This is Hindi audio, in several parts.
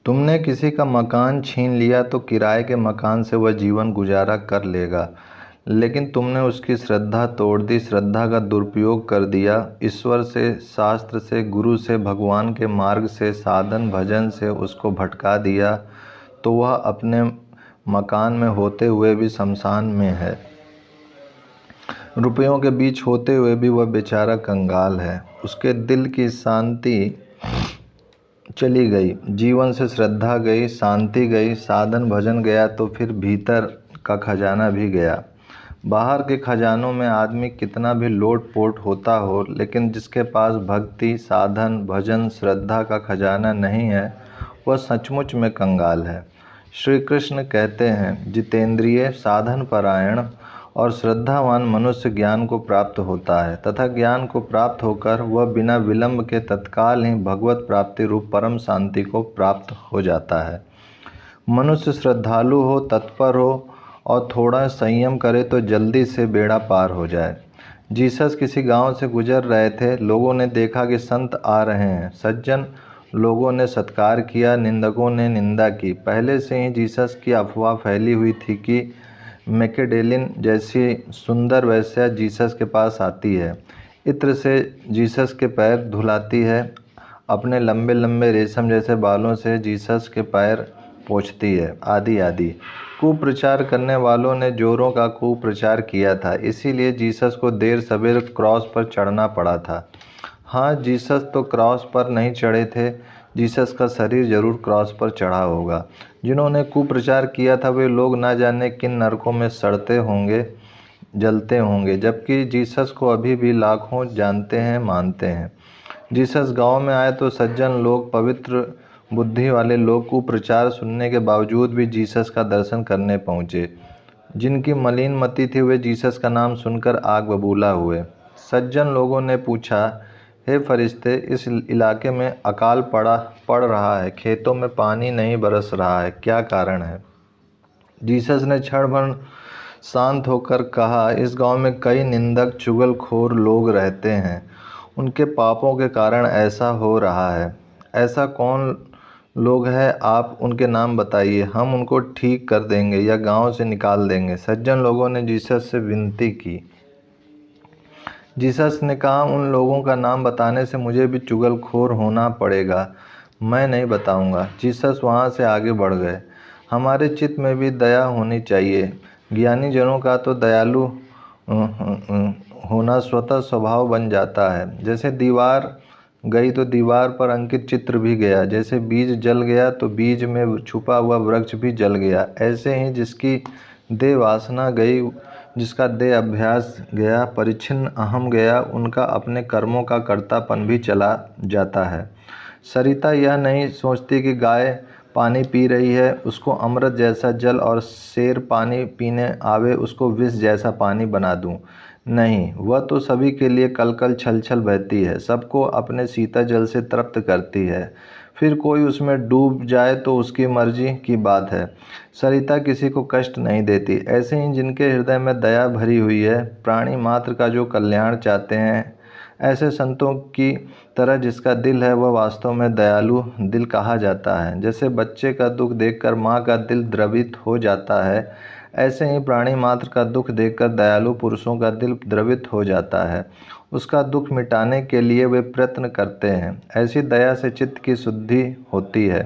तुमने किसी का मकान छीन लिया तो किराए के मकान से वह जीवन गुजारा कर लेगा, लेकिन तुमने उसकी श्रद्धा तोड़ दी, श्रद्धा का दुरुपयोग कर दिया, ईश्वर से, शास्त्र से, गुरु से, भगवान के मार्ग से, साधन भजन से उसको भटका दिया, तो वह अपने मकान में होते हुए भी शमशान में है। रुपयों के बीच होते हुए भी वह बेचारा कंगाल है। उसके दिल की शांति चली गई, जीवन से श्रद्धा गई, शांति गई, साधन भजन गया, तो फिर भीतर का खजाना भी गया। बाहर के खजानों में आदमी कितना भी लोट पोट होता हो, लेकिन जिसके पास भक्ति, साधन भजन, श्रद्धा का खजाना नहीं है, वह सचमुच में कंगाल है। श्री कृष्ण कहते हैं, जितेंद्रिय, साधन परायण और श्रद्धावान मनुष्य ज्ञान को प्राप्त होता है तथा ज्ञान को प्राप्त होकर वह बिना विलंब के तत्काल ही भगवत प्राप्ति रूप परम शांति को प्राप्त हो जाता है। मनुष्य श्रद्धालु हो, तत्पर हो और थोड़ा संयम करे तो जल्दी से बेड़ा पार हो जाए। जीसस किसी गांव से गुजर रहे थे। लोगों ने देखा कि संत आ रहे हैं। सज्जन लोगों ने सत्कार किया, निंदकों ने निंदा की। पहले से ही जीसस की अफवाह फैली हुई थी कि मैकेडेलिन जैसी सुंदर वैश्या जीसस के पास आती है, इत्र से जीसस के पैर धुलाती है, अपने लंबे लंबे रेशम जैसे बालों से जीसस के पैर पोंछती है, आदि आदि। कुप्रचार करने वालों ने जोरों का कुप्रचार किया था, इसीलिए जीसस को देर सवेर क्रॉस पर चढ़ना पड़ा था। हाँ, जीसस तो क्रॉस पर नहीं चढ़े थे, जीसस का शरीर जरूर क्रॉस पर चढ़ा होगा। जिन्होंने कुप्रचार किया था वे लोग ना जाने किन नरकों में सड़ते होंगे, जलते होंगे, जबकि जीसस को अभी भी लाखों जानते हैं, मानते हैं। जीसस गांव में आए तो सज्जन लोग, पवित्र बुद्धि वाले लोग कुप्रचार सुनने के बावजूद भी जीसस का दर्शन करने पहुँचे। जिनकी मलिन मति थी वे जीसस का नाम सुनकर आग बबूला हुए। सज्जन लोगों ने पूछा, हे फरिश्ते, इस इलाके में अकाल पड़ रहा है, खेतों में पानी नहीं बरस रहा है, क्या कारण है? जीसस ने क्षण भर शांत होकर कहा, इस गांव में कई निंदक, चुगलखोर लोग रहते हैं, उनके पापों के कारण ऐसा हो रहा है। ऐसा कौन लोग हैं, आप उनके नाम बताइए, हम उनको ठीक कर देंगे या गांव से निकाल देंगे। सज्जन लोगों ने जीसस से विनती की। जीसस ने कहा, उन लोगों का नाम बताने से मुझे भी चुगलखोर होना पड़ेगा, मैं नहीं बताऊंगा। जीसस वहां से आगे बढ़ गए। हमारे चित्त में भी दया होनी चाहिए। ज्ञानी जनों का तो दयालु होना स्वतः स्वभाव बन जाता है। जैसे दीवार गई तो दीवार पर अंकित चित्र भी गया, जैसे बीज जल गया तो बीज में छुपा हुआ वृक्ष भी जल गया। ऐसे ही जिसकी देह वासना गई, जिसका देह अभ्यास गया, परिच्छिन्न अहम गया, उनका अपने कर्मों का कर्तापन भी चला जाता है। सरिता यह नहीं सोचती कि गाय पानी पी रही है, उसको अमृत जैसा जल, और शेर पानी पीने आवे उसको विष जैसा पानी बना दूं। नहीं, वह तो सभी के लिए कल कल छल छल बहती है, सबको अपने शीतल जल से तृप्त करती है। फिर कोई उसमें डूब जाए तो उसकी मर्जी की बात है। सरिता किसी को कष्ट नहीं देती। ऐसे ही जिनके हृदय में दया भरी हुई है, प्राणी मात्र का जो कल्याण चाहते हैं, ऐसे संतों की तरह जिसका दिल है वह वास्तव में दयालु दिल कहा जाता है। जैसे बच्चे का दुख देखकर माँ का दिल द्रवित हो जाता है, ऐसे ही प्राणी मात्र का दुख देखकर दयालु पुरुषों का दिल द्रवित हो जाता है। उसका दुख मिटाने के लिए वे प्रयत्न करते हैं। ऐसी दया से चित्त की शुद्धि होती है।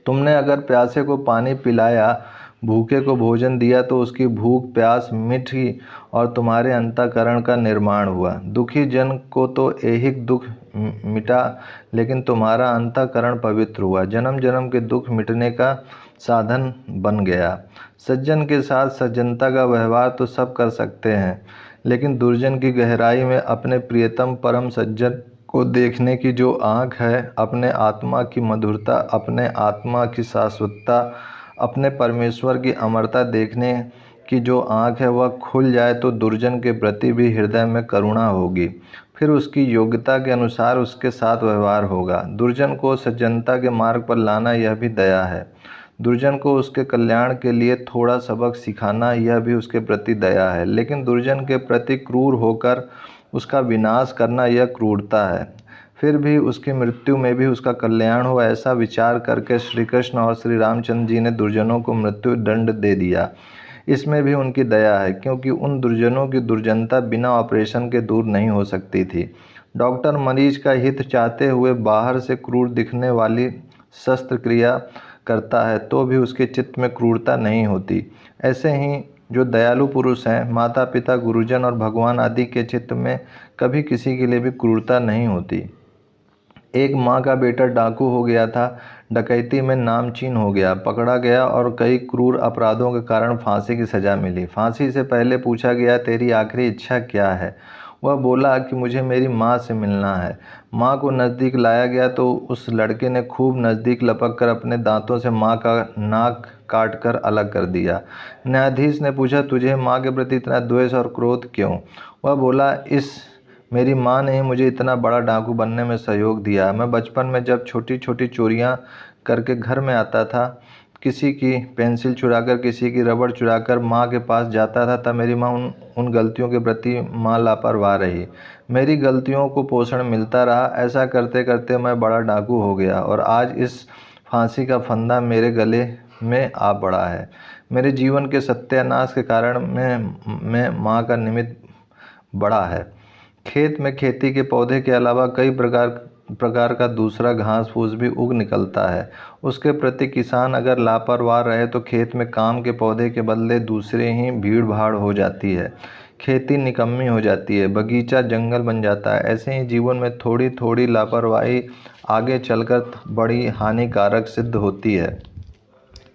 तुमने अगर प्यासे को पानी पिलाया, भूखे को भोजन दिया, तो उसकी भूख प्यास मिटी और तुम्हारे अंतःकरण का निर्माण हुआ। दुखी जन को तो ऐहिक दुख मिटा, लेकिन तुम्हारा अंतःकरण पवित्र हुआ, जन्म जन्म के दुख मिटने का साधन बन गया। सज्जन के साथ सज्जनता का व्यवहार तो सब कर सकते हैं, लेकिन दुर्जन की गहराई में अपने प्रियतम परम सज्जन को देखने की जो आँख है, अपने आत्मा की मधुरता, अपने आत्मा की शाश्वतता, अपने परमेश्वर की अमरता देखने की जो आँख है, वह खुल जाए तो दुर्जन के प्रति भी हृदय में करुणा होगी। फिर उसकी योग्यता के अनुसार उसके साथ व्यवहार होगा। दुर्जन को सज्जनता के मार्ग पर लाना यह भी दया है। दुर्जन को उसके कल्याण के लिए थोड़ा सबक सिखाना यह भी उसके प्रति दया है। लेकिन दुर्जन के प्रति क्रूर होकर उसका विनाश करना यह क्रूरता है। फिर भी उसकी मृत्यु में भी उसका कल्याण हो, ऐसा विचार करके श्री कृष्ण और श्री रामचंद्र जी ने दुर्जनों को मृत्यु दंड दे दिया। इसमें भी उनकी दया है, क्योंकि उन दुर्जनों की दुर्जनता बिना ऑपरेशन के दूर नहीं हो सकती थी। डॉक्टर मरीज का हित चाहते हुए बाहर से क्रूर दिखने वाली शस्त्रक्रिया करता है तो भी उसके चित्त में क्रूरता नहीं होती। ऐसे ही जो दयालु पुरुष हैं, माता पिता, गुरुजन और भगवान आदि के चित्त में कभी किसी के लिए भी क्रूरता नहीं होती। एक माँ का बेटा डाकू हो गया था, डकैती में नामचीन हो गया, पकड़ा गया और कई क्रूर अपराधों के कारण फांसी की सज़ा मिली। फांसी से पहले पूछा गया, तेरी आखिरी इच्छा क्या है? वह बोला कि मुझे मेरी माँ से मिलना है। माँ को नज़दीक लाया गया तो उस लड़के ने खूब नज़दीक लपक कर अपने दांतों से माँ का नाक काट कर अलग कर दिया। न्यायाधीश ने पूछा, तुझे माँ के प्रति इतना द्वेष और क्रोध क्यों? वह बोला, मेरी माँ ने ही मुझे इतना बड़ा डाकू बनने में सहयोग दिया। मैं बचपन में जब छोटी छोटी चोरियाँ करके घर में आता था, किसी की पेंसिल चुराकर, किसी की रबड़ चुराकर माँ के पास जाता था, तब मेरी माँ उन गलतियों के प्रति माँ लापरवाह रही। मेरी गलतियों को पोषण मिलता रहा। ऐसा करते करते मैं बड़ा डाकू हो गया और आज इस फांसी का फंदा मेरे गले में आ पड़ा है। मेरे जीवन के सत्यानाश के कारण मैं माँ का निमित्त बड़ा है। खेत में खेती के पौधे के अलावा कई प्रकार का दूसरा घास फूस भी उग निकलता है। उसके प्रति किसान अगर लापरवाह रहे तो खेत में काम के पौधे के बदले दूसरे ही भीड़ भाड़ हो जाती है, खेती निकम्मी हो जाती है, बगीचा जंगल बन जाता है। ऐसे ही जीवन में थोड़ी थोड़ी लापरवाही आगे चलकर बड़ी हानिकारक सिद्ध होती है।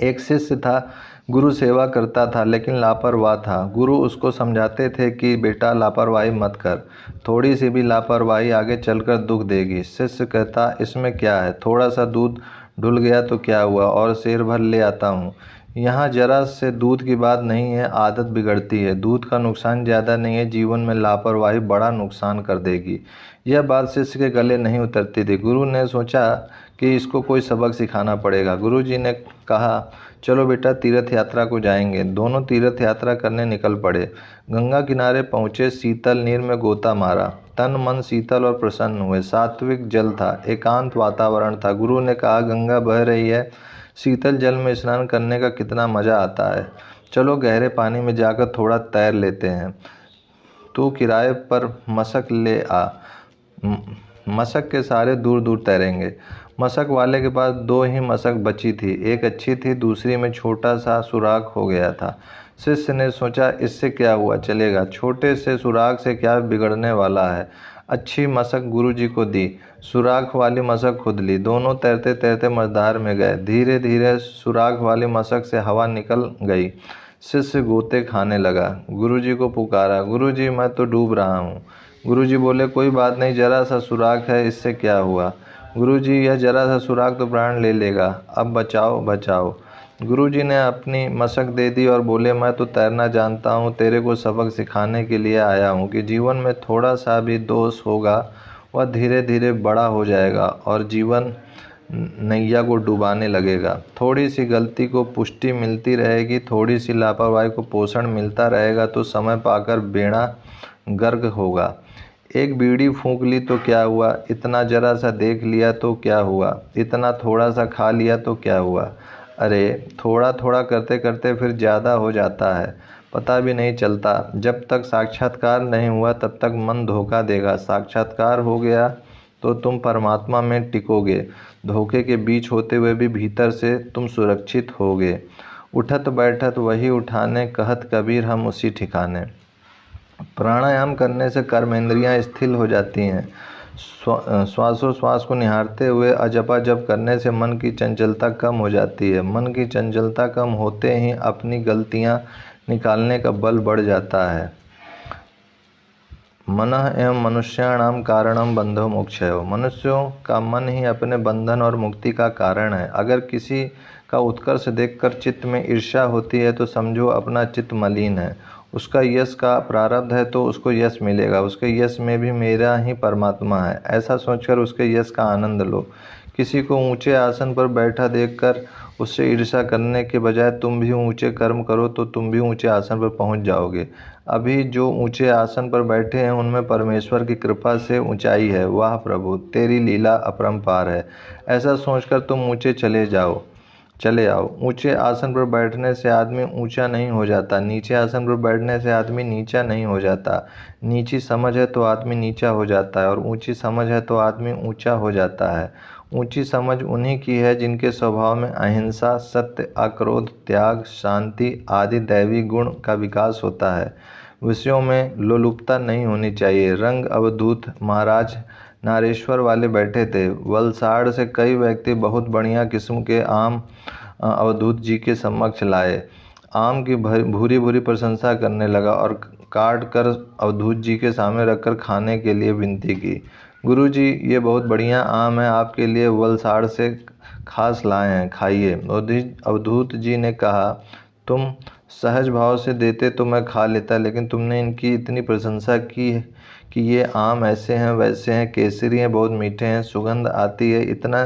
एक शिष्य था, गुरु सेवा करता था लेकिन लापरवाह था। गुरु उसको समझाते थे कि बेटा लापरवाही मत कर, थोड़ी सी भी लापरवाही आगे चलकर दुख देगी। शिष्य कहता, इसमें क्या है, थोड़ा सा दूध ढुल गया तो क्या हुआ, और शेर भर ले आता हूँ। यहाँ जरा से दूध की बात नहीं है, आदत बिगड़ती है। दूध का नुकसान ज़्यादा नहीं है, जीवन में लापरवाही बड़ा नुकसान कर देगी। यह बात शिष्य के गले नहीं उतरती थी। गुरु ने सोचा कि इसको कोई सबक सिखाना पड़ेगा। गुरु जी ने कहा, चलो बेटा तीर्थ यात्रा को जाएंगे। दोनों तीर्थ यात्रा करने निकल पड़े। गंगा किनारे पहुँचे, शीतल नीर में गोता मारा, तन मन शीतल और प्रसन्न हुए। सात्विक जल था, एकांत वातावरण था। गुरु ने कहा, गंगा बह रही है, शीतल जल में स्नान करने का कितना मज़ा आता है। चलो गहरे पानी में जाकर थोड़ा तैर लेते हैं। तू किराए पर मशक ले आ, मशक के सारे दूर दूर तैरेंगे। मशक वाले के पास दो ही मशक बची थी, एक अच्छी थी, दूसरी में छोटा सा सुराख हो गया था। शिष्य ने सोचा, इससे क्या हुआ, चलेगा, छोटे से सुराख से क्या बिगड़ने वाला है। अच्छी मशक गुरु जी को दी, सुराख वाली मशक खुद ली। दोनों तैरते तैरते मझधार में गए। धीरे धीरे सुराख वाली मशक से हवा निकल गई। शिष्य गोते खाने लगा, गुरु जी को पुकारा, गुरु जी मैं तो डूब रहा हूँ। गुरु जी बोले, कोई बात नहीं, जरा सा सुराख है, इससे क्या हुआ। गुरु जी, यह जरा सा सुराख तो प्राण ले लेगा, अब बचाओ बचाओ। गुरु जी ने अपनी मशक दे दी और बोले, मैं तो तैरना जानता हूँ, तेरे को सबक सिखाने के लिए आया हूँ कि जीवन में थोड़ा सा भी दोष होगा वह धीरे धीरे बड़ा हो जाएगा और जीवन नैया को डुबाने लगेगा। थोड़ी सी गलती को पुष्टि मिलती रहेगी, थोड़ी सी लापरवाही को पोषण मिलता रहेगा तो समय पाकर बेड़ा गर्क होगा। एक बीड़ी फूंक ली तो क्या हुआ, इतना जरा सा देख लिया तो क्या हुआ, इतना थोड़ा सा खा लिया तो क्या हुआ। अरे थोड़ा थोड़ा करते करते फिर ज़्यादा हो जाता है, पता भी नहीं चलता। जब तक साक्षात्कार नहीं हुआ तब तक मन धोखा देगा, साक्षात्कार हो गया तो तुम परमात्मा में टिकोगे। धोखे के बीच होते हुए भी भीतर से तुम सुरक्षित होगे। उठत बैठत वही उठाने, कहत कबीर हम उसी ठिकाने। प्राणायाम करने से कर्मेंद्रियां स्थिर हो जाती हैं। श्वासोश्वास को निहारते हुए अजपा जप करने से मन की चंचलता कम हो जाती है। मन की चंचलता कम होते ही अपनी गलतियां निकालने का बल बढ़ जाता है। मनः एवं मनुष्याणाम कारणम बंधो मोक्षयो। मनुष्यों का मन ही अपने बंधन और मुक्ति का कारण है। अगर किसी का उत्कर्ष देखकर चित्त में ईर्ष्या होती है तो समझो अपना चित्त मलिन है। उसका यश का प्रारब्ध है तो उसको यश मिलेगा, उसके यश में भी मेरा ही परमात्मा है, ऐसा सोचकर उसके यश का आनंद लो। किसी को ऊंचे आसन पर बैठा देखकर उससे ईर्ष्या करने के बजाय तुम भी ऊंचे कर्म करो तो तुम भी ऊंचे आसन पर पहुंच जाओगे। अभी जो ऊंचे आसन पर बैठे हैं उनमें परमेश्वर की कृपा से ऊंचाई है। वाह प्रभु, तेरी लीला अपरंपार है। ऐसा सोचकर तुम ऊंचे चले आओ। ऊंचे आसन पर बैठने से आदमी ऊंचा नहीं हो जाता, नीचे आसन पर बैठने से आदमी नीचा नहीं हो जाता। नीची समझ है तो आदमी नीचा हो जाता है और ऊंची समझ है तो आदमी ऊंचा हो जाता है। ऊंची समझ उन्हीं की है जिनके स्वभाव में अहिंसा, सत्य, अक्रोध, त्याग, शांति आदि दैवी गुण का विकास होता है। विषयों में लोलुपता नहीं होनी चाहिए। रंग अवधूत महाराज नारेश्वर वाले बैठे थे। वलसाड़ से कई व्यक्ति बहुत बढ़िया किस्म के आम अवधूत जी के समक्ष लाए। आम की भूरी भूरी प्रशंसा करने लगा और काट कर अवधूत जी के सामने रखकर खाने के लिए विनती की। गुरु जी, ये बहुत बढ़िया आम है, आपके लिए वलसाड़ से खास लाए हैं, खाइए। अवधूत जी ने कहा, तुम सहज भाव से देते तो मैं खा लेता, लेकिन तुमने इनकी इतनी प्रशंसा की कि ये आम ऐसे हैं वैसे हैं, केसरी हैं, बहुत मीठे हैं, सुगंध आती है। इतना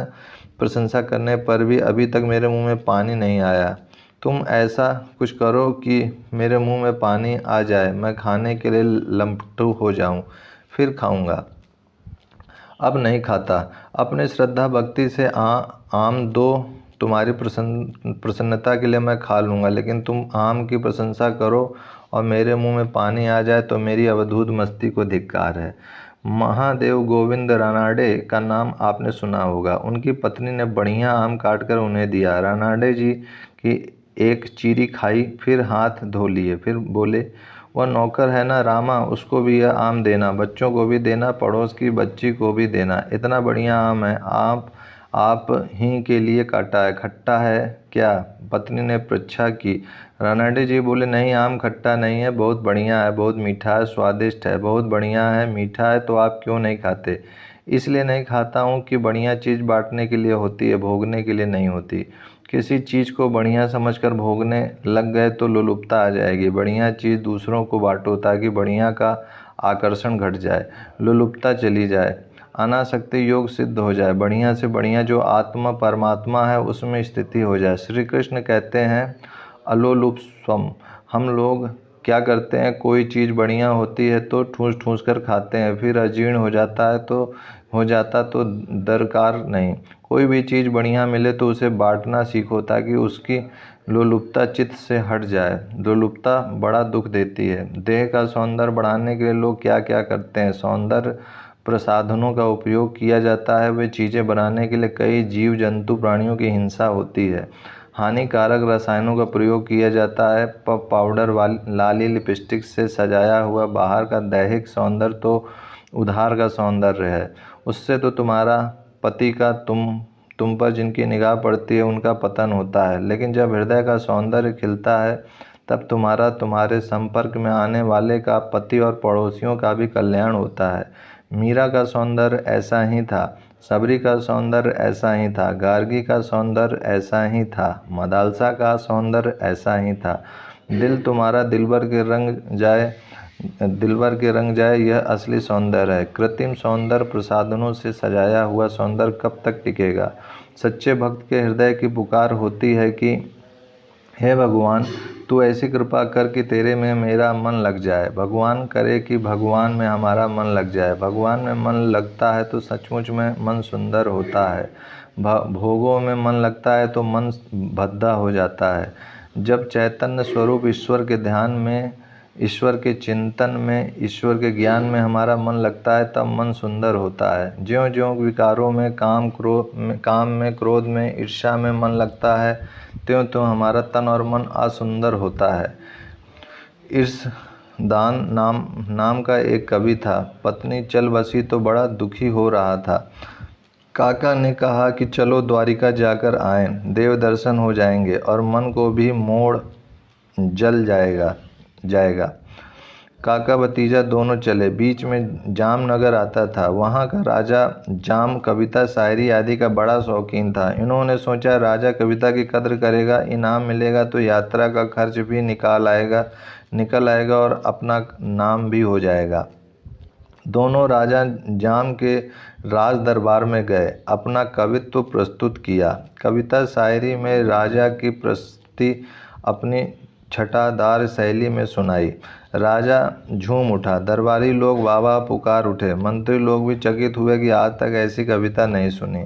प्रशंसा करने पर भी अभी तक मेरे मुंह में पानी नहीं आया। तुम ऐसा कुछ करो कि मेरे मुंह में पानी आ जाए, मैं खाने के लिए लपटू हो जाऊं, फिर खाऊंगा। अब नहीं खाता। अपने श्रद्धा भक्ति से आम दो, तुम्हारी प्रसन्नता के लिए मैं खा लूँगा, लेकिन तुम आम की प्रशंसा करो और मेरे मुंह में पानी आ जाए तो मेरी अवधूत मस्ती को धिक्कार है। महादेव गोविंद रानाडे का नाम आपने सुना होगा। उनकी पत्नी ने बढ़िया आम काटकर उन्हें दिया। रानाडे जी की एक चीरी खाई, फिर हाथ धो लिए, फिर बोले, वह नौकर है ना रामा, उसको भी यह आम देना, बच्चों को भी देना, पड़ोस की बच्ची को भी देना। इतना बढ़िया आम है, आप ही के लिए काटा है, खट्टा है क्या? पत्नी ने पृच्छा की। रानाडे जी बोले, नहीं, आम खट्टा नहीं है, बहुत बढ़िया है, बहुत मीठा है, स्वादिष्ट है। बहुत बढ़िया है, मीठा है तो आप क्यों नहीं खाते? इसलिए नहीं खाता हूँ कि बढ़िया चीज़ बांटने के लिए होती है, भोगने के लिए नहीं होती। किसी चीज़ को बढ़िया समझकर भोगने लग गए तो लोलुपता आ जाएगी। बढ़िया चीज़ दूसरों को बांटो ताकि बढ़िया का आकर्षण घट जाए, लोलुपता चली जाए, अनासक्ति योग सिद्ध हो जाए, बढ़िया से बढ़िया जो आत्मा परमात्मा है उसमें स्थिति हो जाए। श्री कृष्ण कहते हैं, अलोलुप स्वम। हम लोग क्या करते हैं, कोई चीज़ बढ़िया होती है तो ठूस ठूस कर खाते हैं, फिर अजीर्ण हो जाता तो दरकार नहीं। कोई भी चीज़ बढ़िया मिले तो उसे बांटना सीखो ताकि उसकी लोलुपता चित्त से हट जाए। लोलुपता बड़ा दुख देती है। देह का सौंदर्य बढ़ाने के लिए लोग क्या क्या करते हैं। सौंदर्य प्रसाधनों का उपयोग किया जाता है। वे चीज़ें बनाने के लिए कई जीव जंतु प्राणियों की हिंसा होती है। हानिकारक रसायनों का प्रयोग किया जाता है। पफ पाउडर लाली लिपस्टिक से सजाया हुआ बाहर का दैहिक सौंदर्य तो उधार का सौंदर्य है। उससे तो तुम्हारा पति का तुम पर जिनकी निगाह पड़ती है उनका पतन होता है। लेकिन जब हृदय का सौंदर्य खिलता है तब तुम्हारे संपर्क में आने वाले का, पति और पड़ोसियों का भी कल्याण होता है। मीरा का सौंदर्य ऐसा ही था, सबरी का सौंदर्य ऐसा ही था, गार्गी का सौंदर्य ऐसा ही था, मदालसा का सौंदर्य ऐसा ही था। दिल तुम्हारा दिलबर के रंग जाए, यह असली सौंदर्य है। कृत्रिम सौंदर्य प्रसाधनों से सजाया हुआ सौंदर्य कब तक टिकेगा? सच्चे भक्त के हृदय की पुकार होती है कि हे भगवान, तू ऐसी कृपा कर कि तेरे में मेरा मन लग जाए। भगवान करे कि भगवान में हमारा मन लग जाए। भगवान में मन लगता है तो सचमुच में मन सुंदर होता है। भोगों में मन लगता है तो मन भद्दा हो जाता है। जब चैतन्य स्वरूप ईश्वर के ध्यान में, ईश्वर के चिंतन में, ईश्वर के ज्ञान में हमारा मन लगता है तब मन सुंदर होता है। ज्यों ज्यों विकारों में, काम में, क्रोध में, ईर्ष्या में मन लगता है त्यों त्यों हमारा तन और मन असुंदर होता है। ईर्षदान नाम का एक कवि था। पत्नी चल बसी तो बड़ा दुखी हो रहा था। काका ने कहा कि चलो द्वारिका जाकर आएं, देव दर्शन हो जाएंगे और मन को भी मोड़ जल जाएगा। काका भतीजा दोनों चले। बीच में जामनगर आता था। वहाँ का राजा जाम कविता, शायरी आदि का बड़ा शौकीन था। इन्होंने सोचा राजा कविता की कद्र करेगा, इनाम मिलेगा तो यात्रा का खर्च भी निकल आएगा और अपना नाम भी हो जाएगा। दोनों राजा जाम के राज दरबार में गए, अपना कवित्व प्रस्तुत किया। कविता शायरी में राजा की प्रस्तुति अपनी छटादार शैली में सुनाई। राजा झूम उठा, दरबारी लोग वाह वाह पुकार उठे। मंत्री लोग भी चकित हुए कि आज तक ऐसी कविता नहीं सुनी।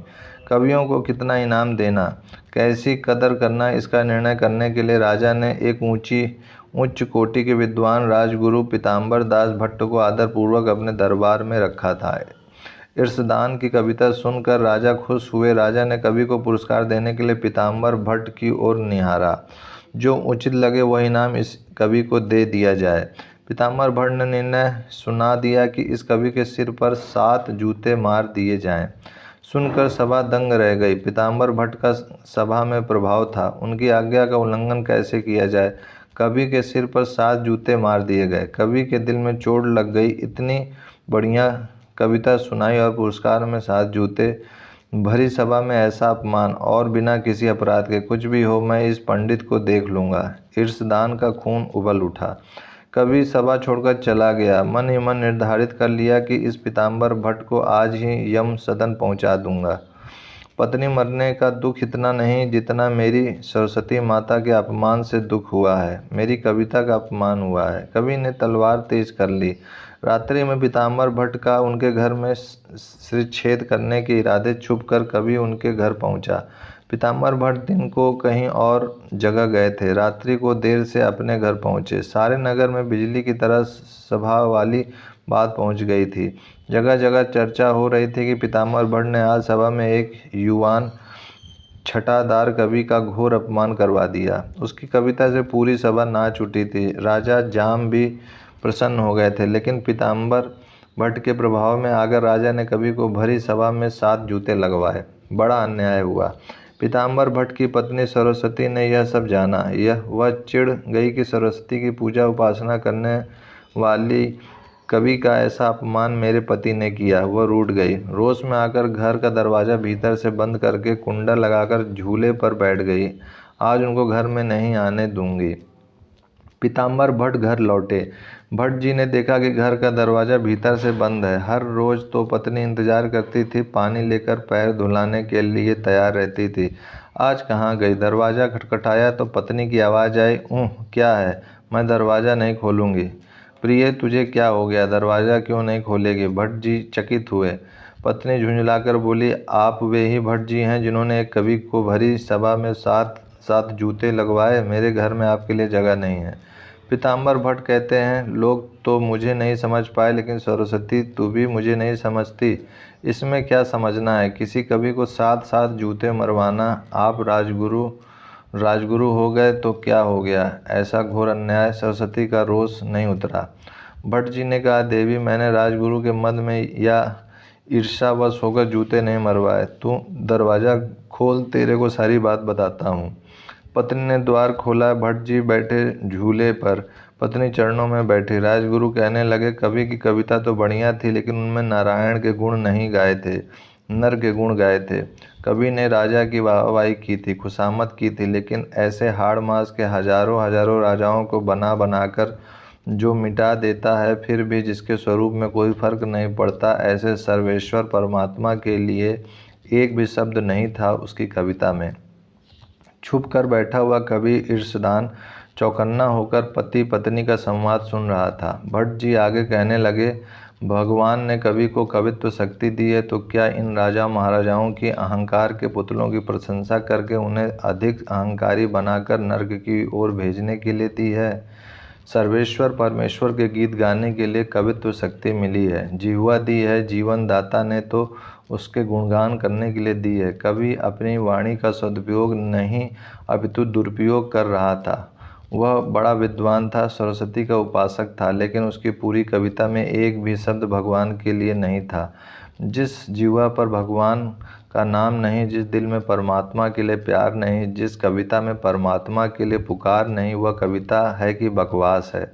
कवियों को कितना इनाम देना, कैसी कदर करना, इसका निर्णय करने के लिए राजा ने एक उच्च कोटि के विद्वान राजगुरु पीताम्बर दास भट्ट को आदरपूर्वक अपने दरबार में रखा था। ईर्षदान की कविता सुनकर राजा खुश हुए। राजा ने कवि को पुरस्कार देने के लिए पीताम्बर भट्ट की ओर निहारा। जो उचित लगे वह इनाम इस कवि को दे दिया जाए। पीताम्बर भट्ट ने निर्णय सुना दिया कि इस कवि के सिर पर 7 जूते मार दिए जाएं। सुनकर सभा दंग रह गई। पीताम्बर भट्ट का सभा में प्रभाव था, उनकी आज्ञा का उल्लंघन कैसे किया जाए। कवि के सिर पर 7 जूते मार दिए गए। कवि के दिल में चोट लग गई। इतनी बढ़िया कविता सुनाई और पुरस्कार में 7 जूते। भरी सभा में ऐसा अपमान, और बिना किसी अपराध के। कुछ भी हो, मैं इस पंडित को देख लूँगा। ईर्षदान का खून उबल उठा। कवि सभा छोड़कर चला गया। मन ही मन निर्धारित कर लिया कि इस पीताम्बर भट्ट को आज ही यम सदन पहुंचा दूंगा। पत्नी मरने का दुख इतना नहीं जितना मेरी सरस्वती माता के अपमान से दुख हुआ है। मेरी कविता का अपमान हुआ है। कवि ने तलवार तेज कर ली। रात्रि में पीताम्बर भट्ट का उनके घर में शिरच्छेद करने के इरादे छुपकर कवि उनके घर पहुंचा। पीताम्बर भट्ट दिन को कहीं और जगह गए थे, रात्रि को देर से अपने घर पहुंचे। सारे नगर में बिजली की तरह सभा वाली बात पहुंच गई थी। जगह जगह चर्चा हो रही थी कि पीताम्बर भट्ट ने आज सभा में एक युवान छटादार कवि का घोर अपमान करवा दिया। उसकी कविता से पूरी सभा नाच उठी थी। राजा जाम भी प्रसन्न हो गए थे, लेकिन पीताम्बर भट्ट के प्रभाव में आकर राजा ने कवि को भरी सभा में 7 जूते लगवाए। बड़ा अन्याय हुआ। पीताम्बर भट्ट की पत्नी सरस्वती ने यह सब जाना। वह चिढ़ गई कि सरस्वती की पूजा उपासना करने वाली कवि का ऐसा अपमान मेरे पति ने किया। वह रूठ गई। रोष में आकर घर का दरवाज़ा भीतर से बंद करके कुंडा लगाकर झूले पर बैठ गई। आज उनको घर में नहीं आने दूंगी। पीताम्बर भट्ट घर लौटे। भट्ट जी ने देखा कि घर का दरवाज़ा भीतर से बंद है। हर रोज़ तो पत्नी इंतजार करती थी, पानी लेकर पैर धुलाने के लिए तैयार रहती थी। आज कहाँ गई। दरवाज़ा खटखटाया तो पत्नी की आवाज़ आई, क्या है? मैं दरवाज़ा नहीं खोलूँगी। प्रिय, तुझे क्या हो गया? दरवाज़ा क्यों नहीं खोलेगी? भट्ट जी चकित हुए। पत्नी झुंझलाकर बोली, आप वे ही भट्ट जी हैं जिन्होंने एक कवि को भरी सभा में 7 जूते लगवाए? मेरे घर में आपके लिए जगह नहीं है। पीताम्बर भट्ट कहते हैं, लोग तो मुझे नहीं समझ पाए, लेकिन सरस्वती तू भी मुझे नहीं समझती। इसमें क्या समझना है? किसी कवि को 7 जूते मरवाना। आप राजगुरु हो गए तो क्या हो गया? ऐसा घोर अन्याय। सरस्वती का रोष नहीं उतरा। भट्ट जी ने कहा, देवी, मैंने राजगुरु के मद में या ईर्ष्यावश होकर जूते नहीं मरवाए। तू दरवाज़ा खोल, तेरे को सारी बात बताता हूँ। पत्नी ने द्वार खोला। भट्ट जी बैठे झूले पर, पत्नी चरणों में बैठी। राजगुरु कहने लगे, कवि की कविता तो बढ़िया थी, लेकिन उनमें नारायण के गुण नहीं गाए थे, नर के गुण गाए थे। कवि ने राजा की वाहवाही की थी, खुशामद की थी, लेकिन ऐसे हाड़ मास के हजारों हजारों राजाओं को बना बनाकर जो मिटा देता है, फिर भी जिसके स्वरूप में कोई फर्क नहीं पड़ता, ऐसे सर्वेश्वर परमात्मा के लिए एक भी शब्द नहीं था उसकी कविता में। छुप कर बैठा हुआ कवि ईर्षदान चौकन्ना होकर पति पत्नी का संवाद सुन रहा था। भट्ट जी आगे कहने लगे, भगवान ने कवि को कवित्व शक्ति दी है तो क्या इन राजा महाराजाओं की अहंकार के पुतलों की प्रशंसा करके उन्हें अधिक अहंकारी बनाकर नर्क की ओर भेजने के लिए दी है? सर्वेश्वर परमेश्वर के गीत गाने के लिए कवित्व शक्ति मिली है, जिह्वा दी है। जीवन दाता ने तो उसके गुणगान करने के लिए दी है। कवि अपनी वाणी का सदुपयोग नहीं अपितु दुरुपयोग कर रहा था। वह बड़ा विद्वान था, सरस्वती का उपासक था, लेकिन उसकी पूरी कविता में एक भी शब्द भगवान के लिए नहीं था। जिस जिह्वा पर भगवान का नाम नहीं, जिस दिल में परमात्मा के लिए प्यार नहीं, जिस कविता में परमात्मा के लिए पुकार नहीं, वह कविता है कि बकवास है।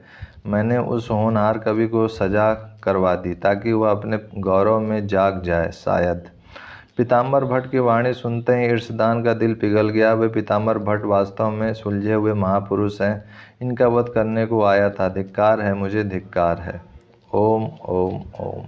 मैंने उस होनहार कवि को सजा करवा दी ताकि वह अपने गौरव में जाग जाए, शायद। पीताम्बर भट्ट की वाणी सुनते ही ईर्षदान का दिल पिघल गया। वे पीताम्बर भट्ट वास्तव में सुलझे हुए महापुरुष हैं। इनका वध करने को आया था। धिक्कार है मुझे, धिक्कार है। ओम ओम ओम।